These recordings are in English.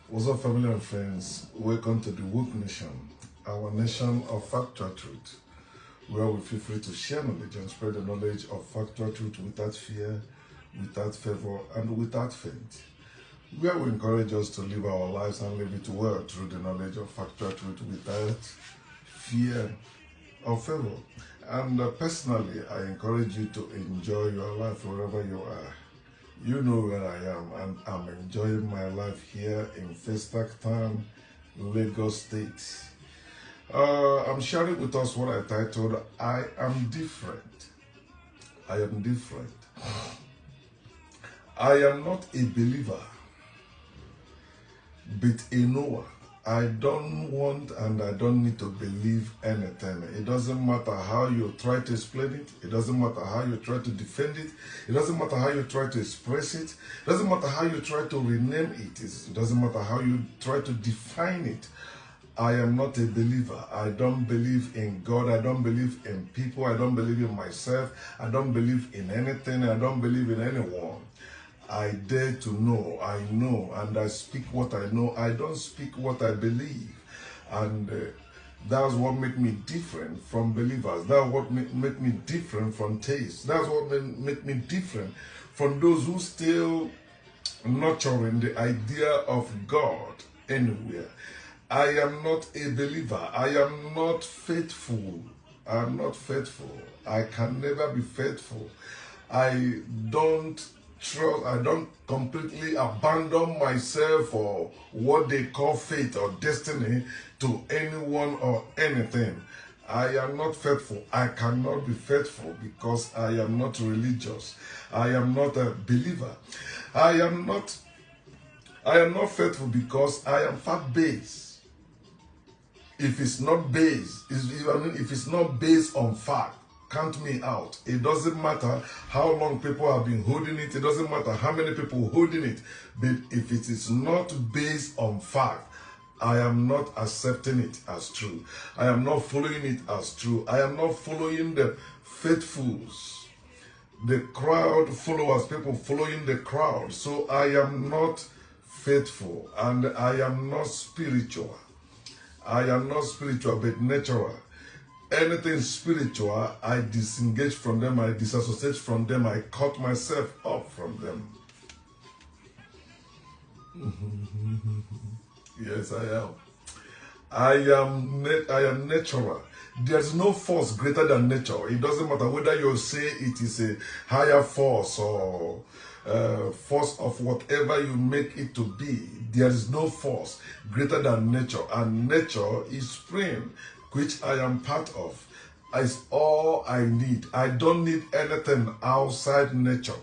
What's up, family and friends? Welcome to the Woke Nation, our nation of factual truth, where we feel free to share knowledge and spread the knowledge of factual truth without fear, without favor, and without faith. Where we encourage us to live our lives and live it well through the knowledge of factual truth without fear or favor. And personally, I encourage you to enjoy your life wherever you are. You know where I am, and I'm enjoying my life here in Festac Town, Lagos State. I'm sharing with us what I titled, I Am Different. I am different. I am not a believer, but a knower. I don't want and I don't need to believe anything. It doesn't matter how you try to explain it. It doesn't matter how you try to defend it. It doesn't matter how you try to express it. It doesn't matter how you try to rename it. It doesn't matter how you try to define it. I am not a believer. I don't believe in God. I don't believe in people. I don't believe in myself. I don't believe in anything. I don't believe in anyone. I dare to know, and I speak what I know. I don't speak what I believe. And that's what makes me different from believers. That's what makes me different from taste. That's what makes me different from those who still nurturing the idea of God anywhere. I am not a believer. I am not faithful. I am not faithful. I can never be faithful. I don't completely abandon myself or what they call fate or destiny to anyone or anything. I am not faithful. I cannot be faithful because I am not religious. I am not a believer. I am not faithful because I am fact-based. If it's not based, if it's not based on fact, count me out. It doesn't matter how long people have been holding it. It doesn't matter how many people holding it. But if it is not based on fact, I am not accepting it as true. I am not following it as true. I am not following the faithfuls, the crowd followers, people following the crowd. So I am not faithful and I am not spiritual. I am not spiritual but natural. Anything spiritual, I disengage from them, I disassociate from them, I cut myself off from them. Yes, I am. I am natural. There's no force greater than nature. It doesn't matter whether you say it is a higher force or force of whatever you make it to be. There is no force greater than nature, and nature is spring, which I am part of. Is all I need. I don't need anything outside nature.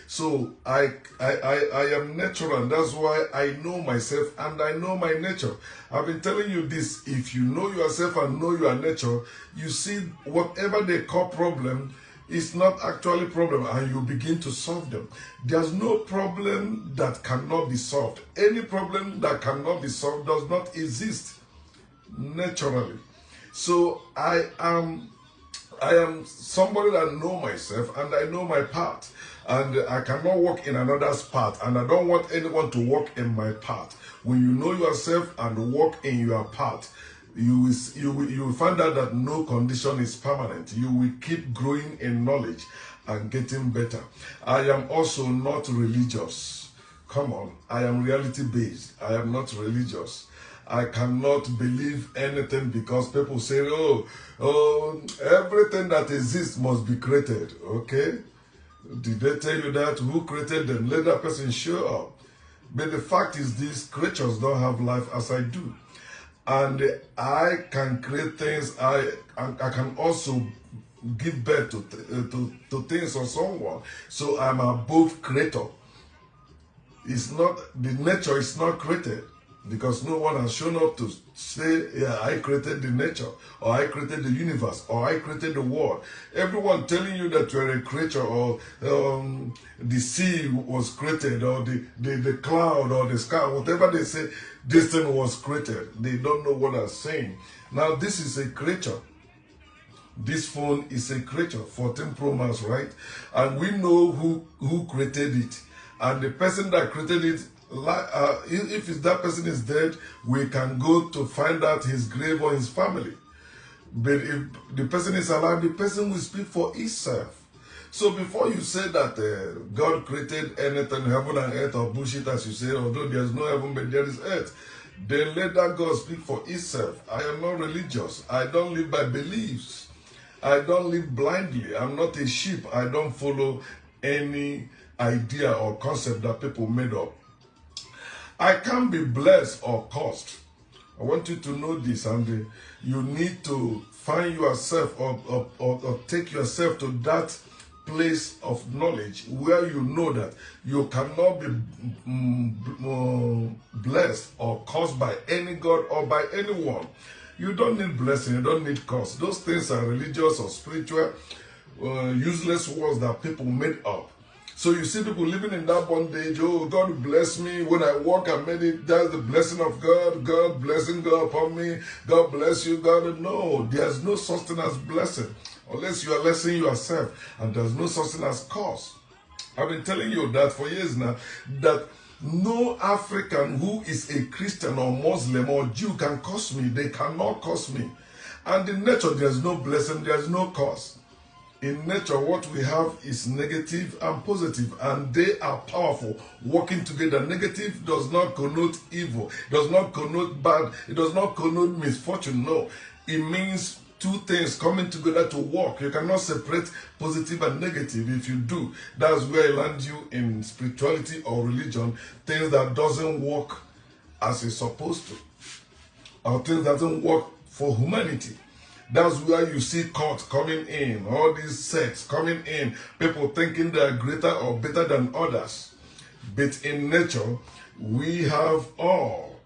So I am natural, and that's why I know myself and I know my nature. I've been telling you this. If you know yourself and know your nature, you see whatever they call problem is not actually problem, and you begin to solve them. There's no problem that cannot be solved. Any problem that cannot be solved does not exist naturally. So I am somebody that know myself and I know my part, and I cannot walk in another's path, and I don't want anyone to walk in my path. When you know yourself and walk in your path, you will find out that no condition is permanent. You will keep growing in knowledge and getting better. I am also not religious. Come on, I am reality based. I am not religious. I cannot believe anything because people say, oh, everything that exists must be created. Okay? Did they tell you that? Who created them? Let that person show up. But the fact is this, creatures don't have life as I do. And I can create things. I can also give birth to things or someone. So I'm above creator. It's not, the nature is not created. Because no one has shown up to say, yeah, I created the nature, or I created the universe, or I created the world. Everyone telling you that you're a creature, or the sea was created, or the cloud, or the sky, whatever they say, this thing was created. They don't know what I'm saying. Now, this is a creature. This phone is a creature, 14 Pro Max, right? And we know who created it. And the person that created it if that person is dead, we can go to find out his grave or his family. But if the person is alive, the person will speak for himself. So before you say that God created anything, heaven and earth, or bullshit as you say, although there's no heaven but there is earth, then let that God speak for himself. I am not religious. I don't live by beliefs. I don't live blindly. I'm not a sheep. I don't follow any idea or concept that people made up. I can't be blessed or cursed. I want you to know this, and you need to find yourself or take yourself to that place of knowledge where you know that you cannot be blessed or cursed by any God or by anyone. You don't need blessing, you don't need curse. Those things are religious or spiritual, useless words that people made up. So you see people living in that bondage. Oh, God bless me. When I walk, I made it. That's the blessing of God. God blessing God upon me. God bless you, God. No, there's no such thing as blessing unless you are blessing yourself. And there's no such thing as curse. I've been telling you that for years now, that no African who is a Christian or Muslim or Jew can curse me. They cannot curse me. And in nature, there's no blessing, there's no curse. In nature, what we have is negative and positive, and they are powerful, working together. Negative does not connote evil, does not connote bad, it does not connote misfortune. No, it means two things coming together to work. You cannot separate positive and negative. If you do, that's where I land you in spirituality or religion, things that doesn't work as it's supposed to, or things that doesn't work for humanity. That's where you see cults coming in, all these sects coming in, people thinking they are greater or better than others. But in nature, we have all.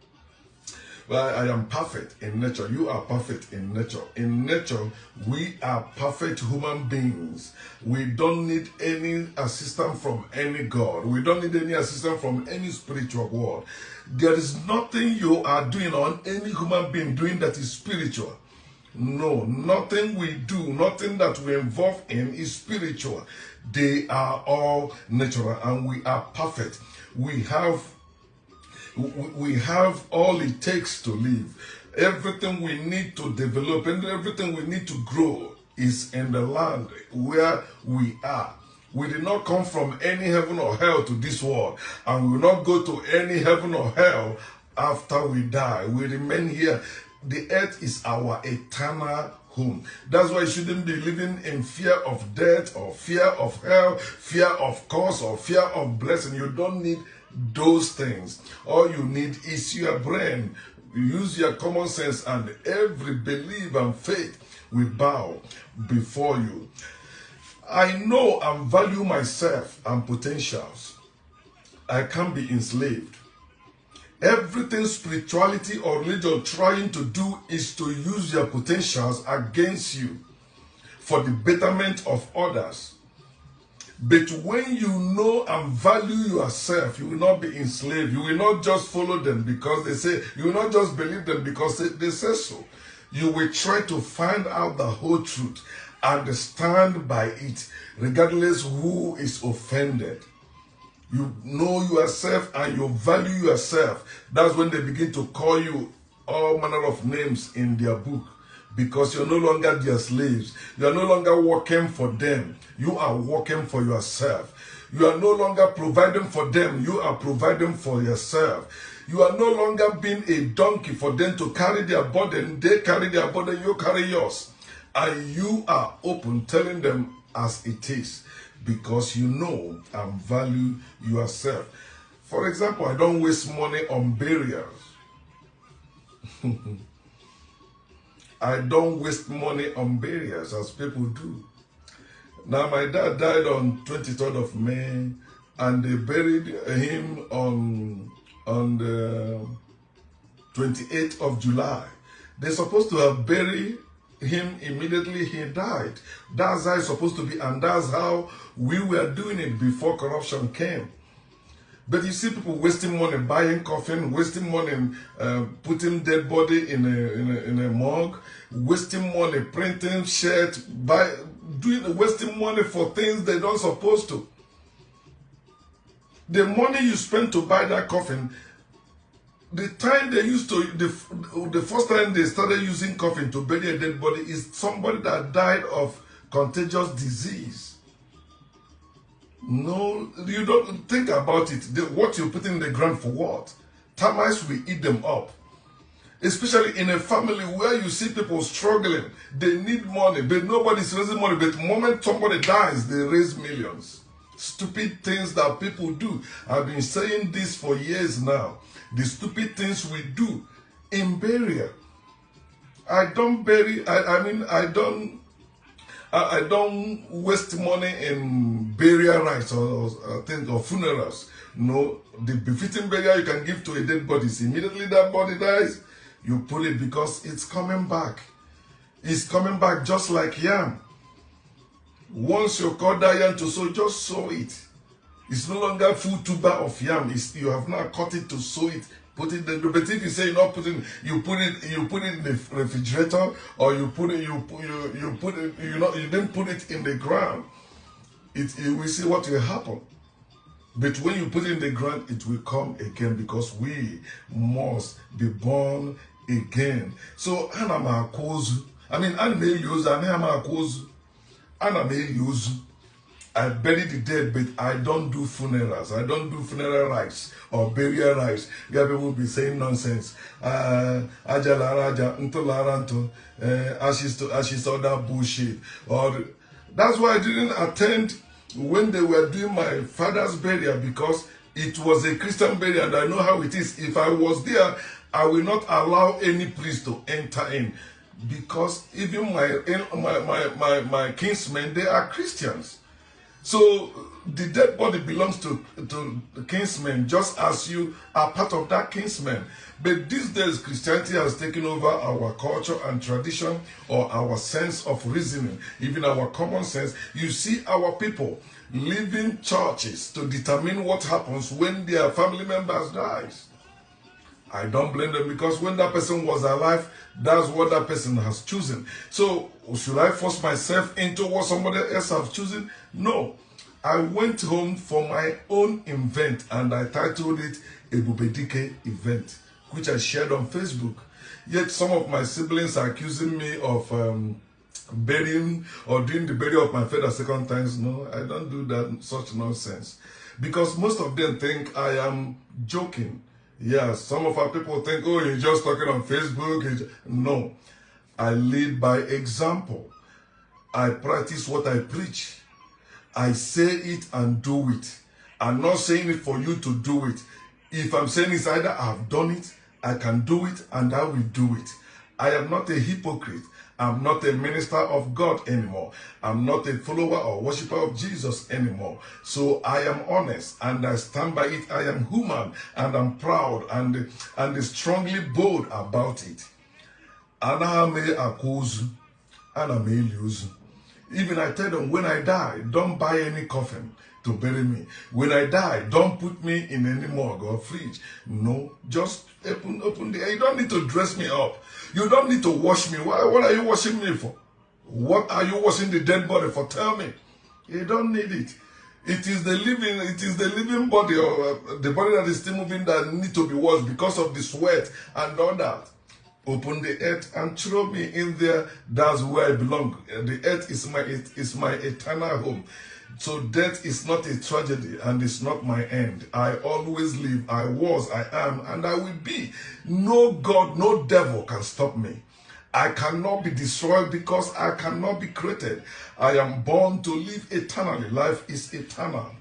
Well, I am perfect in nature. You are perfect in nature. In nature, we are perfect human beings. We don't need any assistance from any God. We don't need any assistance from any spiritual world. There is nothing you are doing or any human being doing that is spiritual. No, nothing we do, nothing that we involve in is spiritual. They are all natural and we are perfect. We have all it takes to live. Everything we need to develop and everything we need to grow is in the land where we are. We did not come from any heaven or hell to this world, and we will not go to any heaven or hell after we die. We remain here. The earth is our eternal home. That's why you shouldn't be living in fear of death or fear of hell, fear of curse or fear of blessing. You don't need those things. All you need is your brain. You use your common sense, and every belief and faith will bow before you. I know and value myself and potentials. I can't be enslaved. Everything spirituality or religion trying to do is to use your potentials against you for the betterment of others. But when you know and value yourself, you will not be enslaved. You will not just follow them because they say, you will not just believe them because they say so. You will try to find out the whole truth and stand by it, regardless who is offended. You know yourself and you value yourself. That's when they begin to call you all manner of names in their book, because you're no longer their slaves. You are no longer working for them. You are working for yourself. You are no longer providing for them. You are providing for yourself. You are no longer being a donkey for them to carry their burden. They carry their burden, you carry yours. And you are open, telling them as it is, because you know and value yourself. For example, I don't waste money on burials. I don't waste money on burials as people do. Now, my dad died on 23rd of May, and they buried him on the 28th of July. They're supposed to have buried him immediately he died. That's how it's supposed to be, and that's how we were doing it before corruption came. But you see people wasting money buying coffin, wasting money putting dead body in a morgue, wasting money printing shirts, wasting money for things they don't supposed to. The money you spend to buy that coffin, the time they used to, the first time they started using coffin to bury a dead body is somebody that died of contagious disease. No, you don't think about it. What you put in the ground for what? Termites will eat them up. Especially in a family where you see people struggling. They need money, but nobody's raising money. But the moment somebody dies, they raise millions. Stupid things that people do. I've been saying this for years now. The stupid things we do in burial. I don't bury, I don't waste money in burial rites or things or funerals. No, the befitting burial you can give to a dead body is immediately that body dies, you put it because it's coming back. It's coming back just like yam. Once you cut that yam to sow, just sow it. It's no longer full tuber of yam. You have now cut it to sow it. Put it there. But if you say you're not putting, you put it in the refrigerator, or you didn't put it in the ground. You will see what will happen. But when you put it in the ground, it will come again, because we must be born again. So anama akozu. I bury the dead, but I don't do funerals. I don't do funeral rites or burial rites. You have people be saying nonsense. Ashes to ashes, all that bullshit. That's why I didn't attend when they were doing my father's burial, because it was a Christian burial and I know how it is. If I was there, I will not allow any priest to enter in, because even my kinsmen, they are Christians. So the dead body belongs to the kinsmen, just as you are part of that kinsman. But these days, Christianity has taken over our culture and tradition, or our sense of reasoning, even our common sense. You see our people leaving churches to determine what happens when their family members dies. I don't blame them, because when that person was alive, that's what that person has chosen. So should I force myself into what somebody else has chosen? No. I went home for my own event, and I titled it Ebubedike Event, which I shared on Facebook. Yet some of my siblings are accusing me of burying or doing the burial of my father second times. No, I don't do that, such nonsense. Because most of them think I am joking. Yeah, some of our people think, oh, you're just talking on Facebook. No, I lead by example. I practice what I preach. I say it and do it. I'm not saying it for you to do it. If I'm saying it's either I've done it, I can do it, and I will do it. I am not a hypocrite. I'm not a minister of God anymore. I'm not a follower or worshiper of Jesus anymore. So I am honest, and I stand by it. I am human, and I'm proud and strongly bold about it. Anahame akuzu, aname iliuzu. Even I tell them, when I die, don't buy any coffin to bury me. When I die, don't put me in any morgue or fridge. No, just open the air. You don't need to dress me up. You don't need to wash me. What are you washing me for? What are you washing the dead body for? Tell me. You don't need it. It is the living body, or the body that is still moving, that need to be washed because of the sweat and all that. Open the earth and throw me in there. That's where I belong. The earth is my eternal home. So death is not a tragedy, and it's not my end. I always live. I was, I am, and I will be. No God, no devil can stop me. I cannot be destroyed, because I cannot be created. I am born to live eternally. Life is eternal.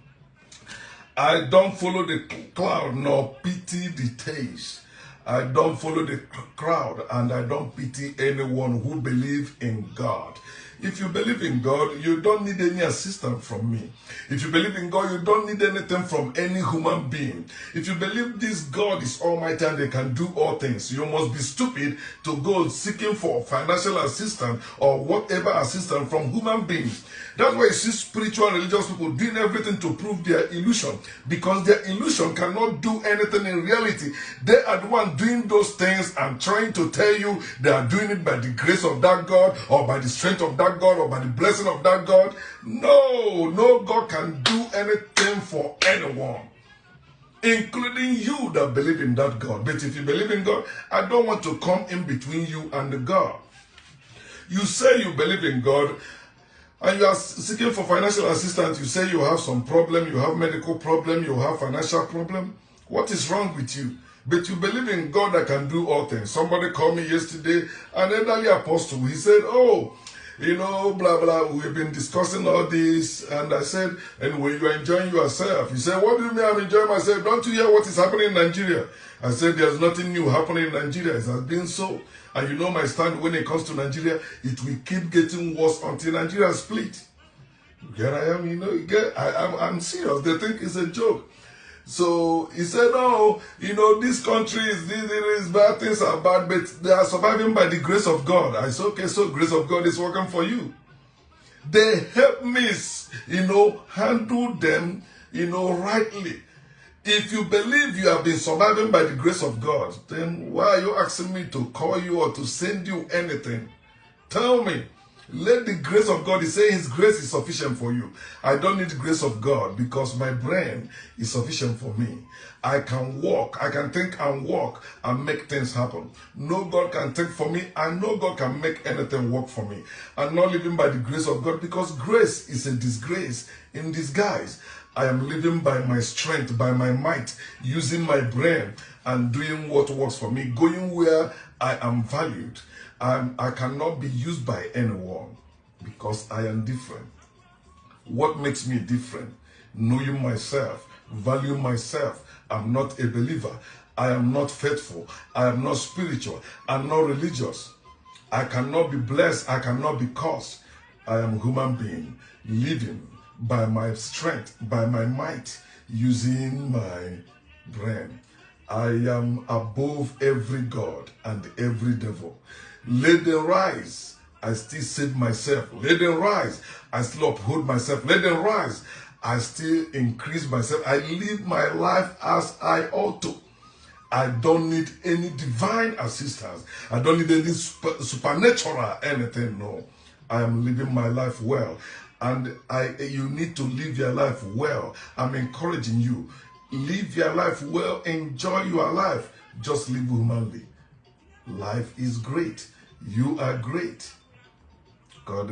I don't follow the cloud nor pity the taste. I don't follow the crowd, and I don't pity anyone who believes in God. If you believe in God, you don't need any assistance from me. If you believe in God, you don't need anything from any human being. If you believe this God is almighty and they can do all things, you must be stupid to go seeking for financial assistance or whatever assistance from human beings. That's why you see spiritual and religious people doing everything to prove their illusion, because their illusion cannot do anything in reality. They are the one doing those things and trying to tell you they are doing it by the grace of that God, or by the strength of that God, or by the blessing of that God. No God can do anything for anyone. including you that believe in that God. But if you believe in God, I don't want to come in between you and the God. You say you believe in God, and you are seeking for financial assistance. You say you have some problem, you have medical problem, you have financial problem. What is wrong with you? But you believe in God that can do all things. Somebody called me yesterday, an elderly apostle. He said, oh, you know, blah, blah, we've been discussing all this. And I said, anyway, you are enjoying yourself. He said, what do you mean I'm enjoying myself? Don't you hear what is happening in Nigeria? I said, there's nothing new happening in Nigeria. It has been so. And you know my stand when it comes to Nigeria, it will keep getting worse until Nigeria split. Here I am, you know, I'm serious. They think it's a joke. So he said, oh, you know, this country is bad, things are bad, but they are surviving by the grace of God. I said, okay, so grace of God is working for you. They help me, you know, handle them, you know, rightly. If you believe you have been surviving by the grace of God, then why are you asking me to call you or to send you anything? Tell me. Let the grace of God, he says his grace is sufficient for you. I don't need the grace of God because my brain is sufficient for me. I can walk, I can think and walk and make things happen. No God can think for me and no God can make anything work for me. I'm not living by the grace of God because grace is a disgrace in disguise. I am living by my strength, by my might, using my brain and doing what works for me, going where I am valued. I cannot be used by anyone because I am different. What makes me different? Knowing myself, valuing myself. I'm not a believer. I am not faithful. I am not spiritual. I'm not religious. I cannot be blessed. I cannot be cursed. I am a human being living by my strength, by my might, using my brain. I am above every god and every devil. Let them rise. I still save myself. Let them rise. I still uphold myself. Let them rise. I still increase myself. I live my life as I ought to. I don't need any divine assistance. I don't need any supernatural anything. No. I am living my life well. And you need to live your life well. I'm encouraging you. Live your life well. Enjoy your life. Just live humanly. Life is great. You are great. God